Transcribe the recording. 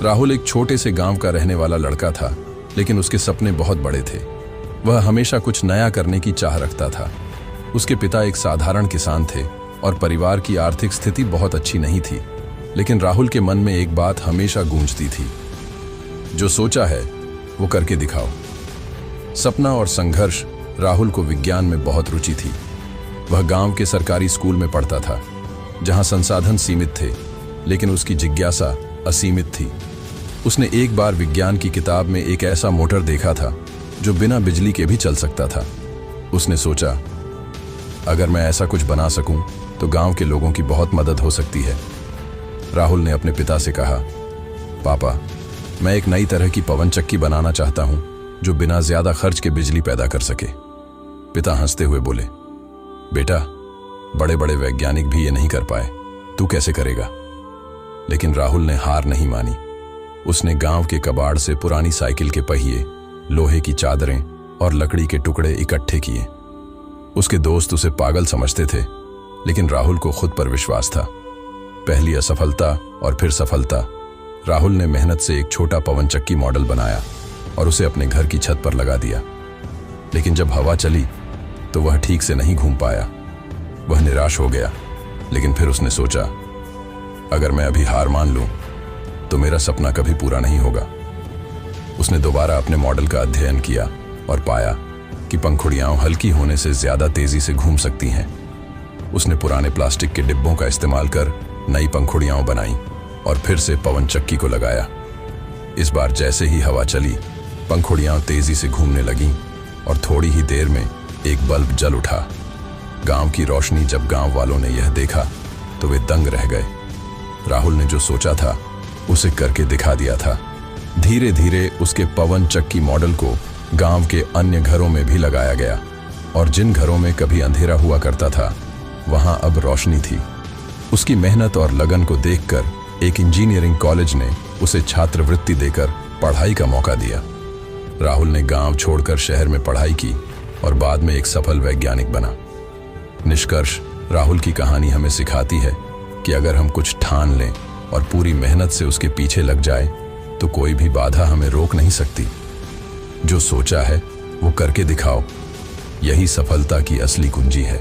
राहुल एक छोटे से गांव का रहने वाला लड़का था, लेकिन उसके सपने बहुत बड़े थे। वह हमेशा कुछ नया करने की चाह रखता था। उसके पिता एक साधारण किसान थे और परिवार की आर्थिक स्थिति बहुत अच्छी नहीं थी, लेकिन राहुल के मन में एक बात हमेशा गूंजती थी, जो सोचा है वो करके दिखाओ। सपना और संघर्ष। राहुल को विज्ञान में बहुत रुचि थी। वह गांव के सरकारी स्कूल में पढ़ता था, जहां संसाधन सीमित थे, लेकिन उसकी जिज्ञासा असीमित थी। उसने एक बार विज्ञान की किताब में एक ऐसा मोटर देखा था जो बिना बिजली के भी चल सकता था। उसने सोचा, अगर मैं ऐसा कुछ बना सकूं तो गांव के लोगों की बहुत मदद हो सकती है। राहुल ने अपने पिता से कहा, पापा, मैं एक नई तरह की पवन चक्की बनाना चाहता हूं जो बिना ज्यादा खर्च के बिजली पैदा कर सके। पिता हंसते हुए बोले, बेटा, बड़े बड़े वैज्ञानिक भी ये नहीं कर पाए, तू कैसे करेगा? लेकिन राहुल ने हार नहीं मानी। उसने गांव के कबाड़ से पुरानी साइकिल के पहिए, लोहे की चादरें और लकड़ी के टुकड़े इकट्ठे किए। उसके दोस्त उसे पागल समझते थे, लेकिन राहुल को खुद पर विश्वास था। पहली असफलता और फिर सफलता। राहुल ने मेहनत से एक छोटा पवन चक्की मॉडल बनाया और उसे अपने घर की छत पर लगा दिया। लेकिन जब हवा चली तो वह ठीक से नहीं घूम पाया। वह निराश हो गया, लेकिन फिर उसने सोचा, अगर मैं अभी हार मान लूं तो मेरा सपना कभी पूरा नहीं होगा। उसने दोबारा अपने मॉडल का अध्ययन किया और पाया कि पंखुड़ियां हल्की होने से ज्यादा तेजी से घूम सकती हैं। उसने पुराने प्लास्टिक के डिब्बों का इस्तेमाल कर नई पंखुड़ियां बनाई और फिर से पवन चक्की को लगाया। इस बार जैसे ही हवा चली, पंखुड़ियां तेजी से घूमने लगीं और थोड़ी ही देर में एक बल्ब जल उठा। गांव की रोशनी। जब गांव वालों ने यह देखा तो वे दंग रह गए। राहुल ने जो सोचा था उसे करके दिखा दिया था। धीरे धीरे उसके पवन चक्की मॉडल को गांव के अन्य घरों में भी लगाया गया और जिन घरों में कभी अंधेरा हुआ करता था, वहां अब रोशनी थी। उसकी मेहनत और लगन को देखकर एक इंजीनियरिंग कॉलेज ने उसे छात्रवृत्ति देकर पढ़ाई का मौका दिया। राहुल ने गांव छोड़कर शहर में पढ़ाई की और बाद में एक सफल वैज्ञानिक बना। निष्कर्ष, राहुल की कहानी हमें सिखाती है कि अगर हम कुछ ठान लें और पूरी मेहनत से उसके पीछे लग जाए तो कोई भी बाधा हमें रोक नहीं सकती। जो सोचा है वो करके दिखाओ, यही सफलता की असली कुंजी है।